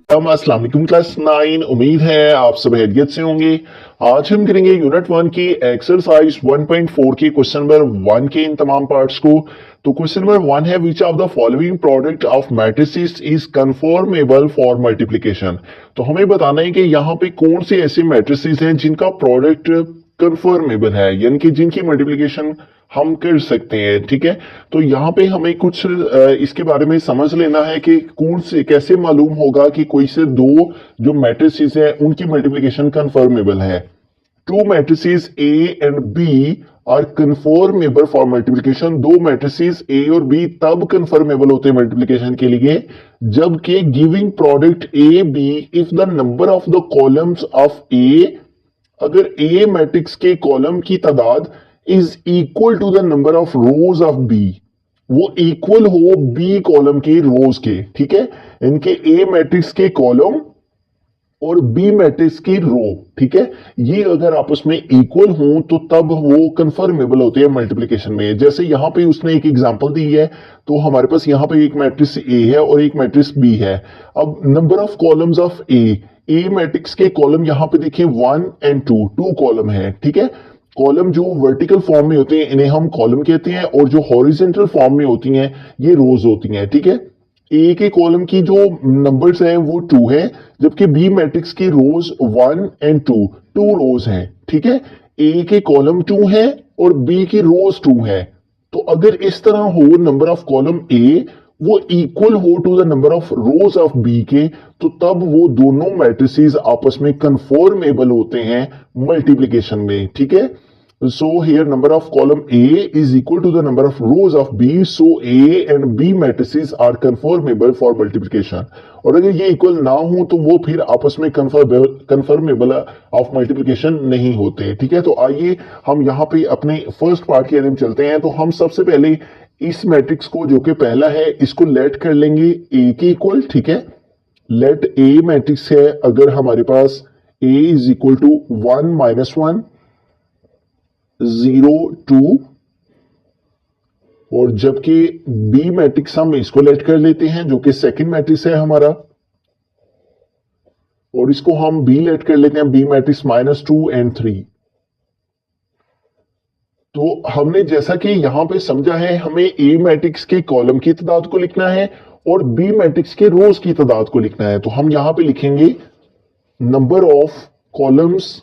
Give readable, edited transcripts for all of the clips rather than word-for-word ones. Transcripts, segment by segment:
अस्सलाम वालेकुम क्लास 9। उम्मीद है आप सब खैरियत से होंगे। आज हम करेंगे यूनिट 1 की एक्सरसाइज 1.4 के क्वेश्चन नंबर 1 के इन तमाम पार्ट्स को। तो क्वेश्चन नंबर 1 है which of the following product of matrices is conformable for multiplication. तो हमें बताना है कि यहाँ पे कौन से ऐसे मैट्रिसेस हैं जिनका प्रोडक्ट कन्फर्मेबल है, यानी कि जिनकी मल्टीप्लिकेशन हम कर सकते हैं। ठीक है, तो यहाँ पे हमें कुछ इसके बारे में समझ लेना है कि कौन से कैसे मालूम होगा कि कोई से दो जो मैट्रिसेस है उनकी मल्टीप्लिकेशन कन्फर्मेबल है। Two matrices A and B are conformable for multiplication. दो मैट्रिसेस ए और बी तब कन्फर्मेबल होते हैं मल्टीप्लिकेशन के लिए जबकि giving product A B if the number of the columns of A, अगर ए मैट्रिक्स के कॉलम की तादाद is equal to the number of rows of B, वो इक्वल हो बी कॉलम के रोज के। ठीक है, इनके ए मैट्रिक्स के कॉलम और बी मैट्रिक्स की रो, ठीक है, ये अगर आपस में इक्वल हों तो तब वो कंफर्मेबल होते हैं मल्टीप्लिकेशन में। जैसे यहां पे उसने एक एग्जांपल दी है, तो हमारे पास यहां पे एक मैट्रिक्स ए है और एक मैट्रिक्स बी है। अब number of columns of A matrix के कॉलम यहां पे देखिए 1 एंड 2, 2 कॉलम है। ठीक है, कॉलम जो वर्टिकल फॉर्म में होते हैं इन्हें हम कॉलम कहते हैं और जो हॉरिजेंटल फॉर्म में होती हैं ये रोज होती हैं। ठीक है, ए के कॉलम की जो नंबर्स हैं वो 2 है, जबकि बी मैट्रिक्स की रोज 1 एंड 2, 2 रोज हैं। ठीक है, ए के कॉलम 2 है और बी की रोज 2 है। तो अगर इस तरह हो नंबर ऑफ कॉलम ए वो इक्वल हो to the number of rows of B के, तो तब वो दोनों मैट्रिसेस आपस में कन्फर्मेबल होते हैं मल्टीप्लिकेशन में। ठीक है, so here number of column A is equal to the number of rows of B, so A and B matrices are conformable for multiplication। और अगर ये इक्वल ना हो तो वो फिर आपस में कन्फर्मेबल ऑफ मल्टीप्लिकेशन नहीं होते। ठीक है, तो आइए हम यहाँ पे अपने फर्स्ट पार्ट की तरफ चलते हैं। तो हम सबसे पहले इस मैट्रिक्स को जो कि पहला है इसको लेट कर लेंगे A के इक्वल। ठीक है, लेट A मैट्रिक्स है अगर हमारे पास A इज इक्वल टू 1 -1 0 2, और जबकि बी मैट्रिक्स हम इसको लेट कर लेते हैं जो कि सेकंड मैट्रिक्स है हमारा, और इसको हम बी लेट कर लेते हैं बी मैट्रिक्स -2 एंड 3। तो हमने जैसा कि यहां पे समझा है हमें ए मैट्रिक्स के कॉलम की तादाद को लिखना है और बी मैट्रिक्स के रोज की तादाद को लिखना है। तो हम यहां पे लिखेंगे number of columns,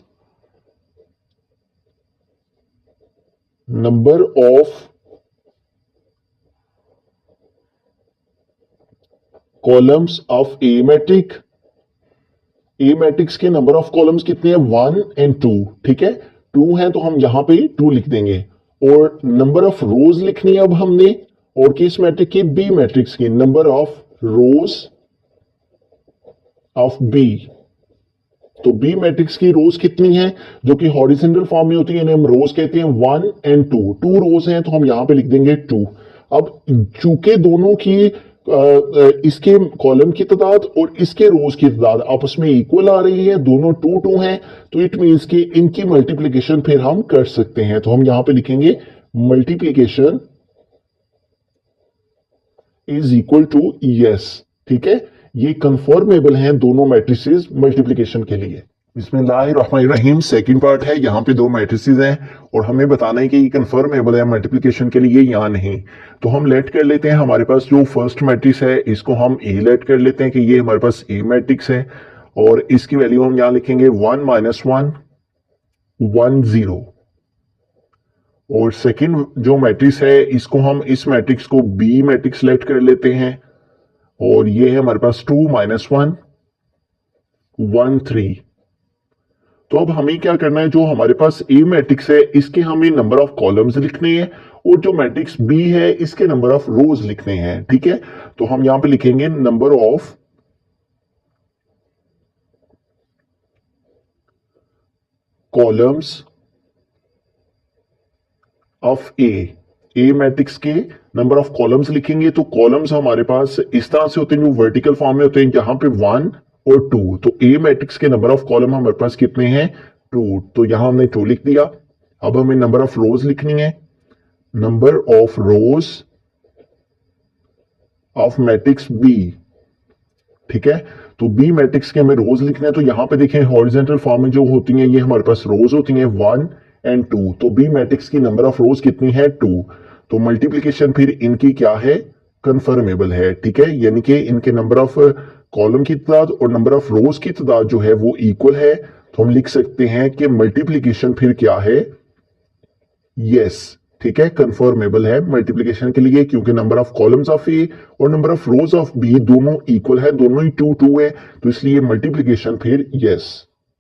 number of columns of A matrix. A matrix के नंबर ऑफ कॉलम्स कितने हैं 1 एंड 2। ठीक है, 2 है तो हम यहां पे 2 लिख देंगे, और नंबर ऑफ रोज लिखनी है अब हमने, और किस मैट्रिक की, बी मैट्रिक्स की, number of rows of B. तो बी मैट्रिक्स की रोज कितनी है जो कि हॉरिजॉन्टल फॉर्म में होती है, इन्हें हम रोज कहते हैं 1 एंड 2, 2 रोज हैं तो हम यहां पे लिख देंगे 2। अब चूंकि दोनों की इसके कॉलम की तादाद और इसके रोज की तादाद आपस में इक्वल आ रही है, दोनों 2 2 हैं, तो इट मींस कि इनकी मल्टीप्लिकेशन फिर हम कर सकते हैं। तो हम यहां पे लिखेंगे multiplication is equal to yes. ठीक है, ये कंफर्मेबल हैं दोनों मैट्रिसेस मल्टीप्लिकेशन के लिए। बिस्मिल्लाहिर्रहमानिर्रहीम, सेकंड पार्ट है। यहाँ पे दो मैट्रिसेस हैं और हमें बताना है कि ये कंफर्मेबल है मल्टीप्लिकेशन के लिए या नहीं। तो हम लेट कर लेते हैं हमारे पास जो फर्स्ट मैट्रिक्स है इसको हम ए लेट कर लेते हैं कि ये हमारे पास ए मैट्रिक्स है, और इसकी वैल्यू हम यहाँ लिखेंगे 1 -1 1 0। और सेकंड जो मैट्रिक्स है इसको हम इस मैट्रिक्स को बी मैट्रिक्स लेट कर लेते हैं, और ये है हमारे पास 2 -1 1 3। तो अब हमें क्या करना है, जो हमारे पास ए मैट्रिक्स है इसके हमें नंबर ऑफ कॉलम्स लिखने हैं, और जो मैट्रिक्स बी है इसके नंबर ऑफ रोज लिखने हैं। ठीक है, तो हम यहां पे लिखेंगे number of columns of A matrix के नंबर ऑफ कॉलम्स लिखेंगे। तो कॉलम्स हमारे पास इस तरह से होते हैं जो वर्टिकल फॉर्म में होते हैं, यहां पे 1 और 2। तो ए मैट्रिक्स के नंबर ऑफ कॉलम हमारे पास कितने हैं 2, तो यहां हमने 2 लिख दिया। अब हमें नंबर ऑफ रोज लिखनी है, number of rows of matrix B. ठीक है। तो बी मैट्रिक्स के हमें रोज लिखने हैं, तो यहाँ पे देखें हॉरिजेंटल फॉर्म में जो होती हैं ये हमारे पास रोज होती हैं 1 एंड 2। तो बी मैट्रिक्स की नंबर ऑफ रोज कितनी है 2। तो मल्टीप्लीकेशन फिर इनकी क्या है कंफर्मेबल है, ठीक है, यानी कि इनके नंबर ऑफ कॉलम की तादाद और नंबर ऑफ रोज की तादाद जो है वो इक्वल है। तो हम लिख सकते हैं कि मल्टीप्लीकेशन फिर क्या है यस, ठीक है, कंफर्मेबल है मल्टीप्लिकेशन के लिए, क्योंकि number of columns of A और number of rows of B दोनों इक्वल है, दोनों ही 2 2 है, तो इसलिए मल्टीप्लिकेशन फिर यस।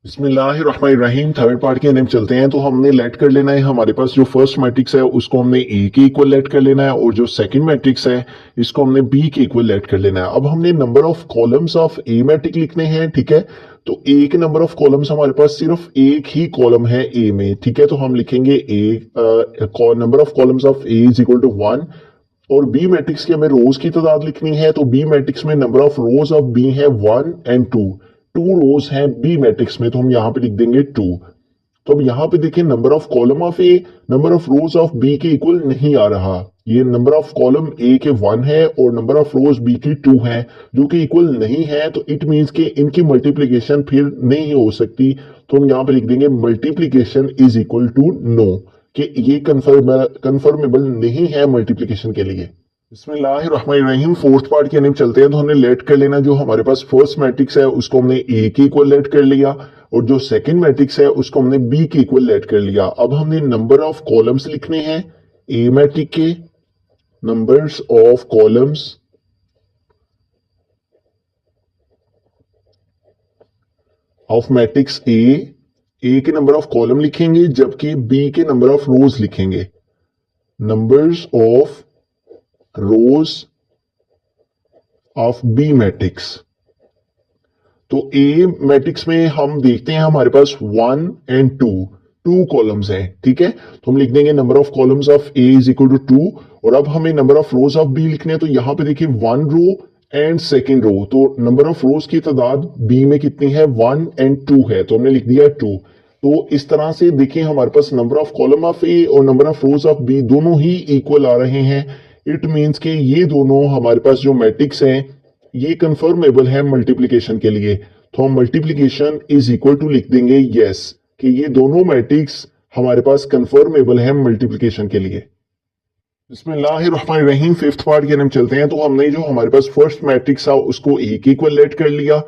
बिस्मिल्लाहिर्रहमानिर्रहीम, थर्ड पार्ट के अंदर चलते हैं। तो हमने लेट कर लेना है, हमारे पास जो फर्स्ट मैट्रिक्स है उसको हमने ए के इक्वल लेट कर लेना है, और जो सेकंड मैट्रिक्स है इसको हमने बी के इक्वल लेट कर लेना है। अब हमने number of columns of A matrix लिखने हैं, ठीक है। तो ए के नंबर ऑफ कॉलम्स हमारे पास सिर्फ एक ही कॉलम है ए में, ठीक है। तो हम लिखेंगे A number of columns of A is equal to 1, और बी मैट्रिक्स की हमें रोज की तादाद लिखनी है। तो बी मैट्रिक्स में number of rows of B है 1 एंड 2, 2 रोज हैं बी मैट्रिक्स में, तो हम यहां पे लिख देंगे 2। तो अब यहां पे देखिए number of column of A number of rows of B के इक्वल नहीं आ रहा। ये नंबर ऑफ कॉलम ए के 1 है और नंबर ऑफ रोज बी की 2 है, जो कि इक्वल नहीं है। तो इट मींस कि इनकी मल्टीप्लीकेशन फिर नहीं हो सकती। तो हम यहां पे लिख देंगे multiplication is equal to no, कि ये कंफर्मेबल नहीं है मल्टीप्लीकेशन के लिए। बिस्मिल्लाहिर्रहमानिर्रहीम, फोर्थ पार्ट के अंदर चलते हैं। तो हमने लेट कर लेना, जो हमारे पास फर्स्ट मैट्रिक्स है उसको हमने ए के इक्वल लेट कर लिया, और जो सेकंड मैट्रिक्स है उसको हमने बी के इक्वल लेट कर लिया। अब हमने नंबर ऑफ कॉलम्स लिखने हैं ए मैट्रिक के, numbers of columns of matrix A के नंबर ऑफ कॉलम लिखेंगे, जबकि बी के नंबर ऑफ रोज लिखेंगे, numbers of rows of B matrix. तो ए मैट्रिक्स में हम देखते हैं हमारे पास 1 एंड 2 कॉलम्स हैं, ठीक है। तो हम लिख देंगे number of columns of A is equal to 2, और अब हमें number of rows of B लिखने हैं। तो यहां पे देखिए 1 रो एंड सेकेंड रो, तो नंबर ऑफ रोज की तादाद बी में कितनी है 1 एंड 2 है, तो हमने लिख दिया 2। तो इस तरह से देखिए हमारे पास number of column of A और number of rows of B दोनों ही इक्वल आ रहे हैं। इट मींस के ये दोनों हमारे पास जो मैट्रिक्स हैं ये कंफर्मेबल है मल्टीप्लिकेशन के लिए। तो हम मल्टीप्लिकेशन इज इक्वल टू लिख देंगे यस, कि ये दोनों मैट्रिक्स हमारे पास कंफर्मेबल है मल्टीप्लिकेशन के लिए। बिस्मिल्लाहिर्रहमानिर्रहीम, फिफ्थ पार्ट के अंदर चलते हैं। तो हमने जो हमारे पास फर्स्ट मैट्रिक्स था उसको ए के इक्वल लेट कर लिया,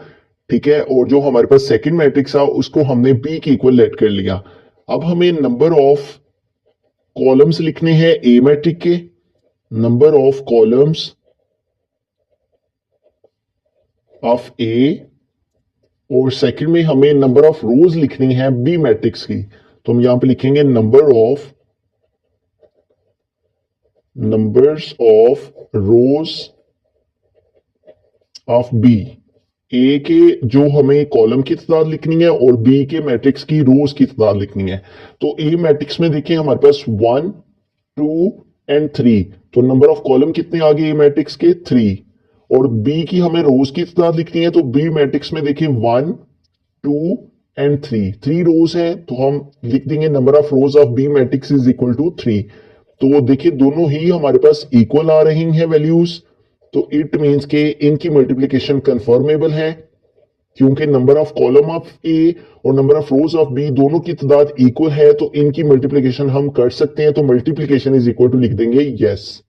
ठीक है, और जो हमारे पास सेकंड मैट्रिक्स था उसको हमने बी के इक्वल लेट कर लिया। अब हमें नंबर ऑफ कॉलम्स लिखने हैं ए मैट्रिक के, number of columns of A, और सेकंड में हमें नंबर ऑफ रोज लिखनी है बी मैट्रिक्स की। तो हम यहां पे लिखेंगे numbers of rows of B. A के जो हमें कॉलम की तादाद लिखनी है और बी के मैट्रिक्स की रोज की तादाद लिखनी है। तो ए मैट्रिक्स में देखिए हमारे पास 1 2 एंड 3, तो नंबर ऑफ कॉलम कितने आ गए ए मैट्रिक्स के 3, और बी की हमें रोज की तादाद लिखनी है। तो बी मैट्रिक्स में देखिए 1 2 एंड 3 रोज है, तो हम लिख देंगे number of rows of B matrix is equal to 3। तो देखिए दोनों ही हमारे पास इक्वल आ रही हैं वैल्यूज, तो इट मींस के इनकी मल्टीप्लिकेशन कंफर्मेबल है, क्योंकि number of column of A और number of rows of B दोनों की तादाद इक्वल है, तो इनकी मल्टीप्लिकेशन हम कर सकते हैं। तो मल्टीप्लिकेशन इज इक्वल टू लिख देंगे यस।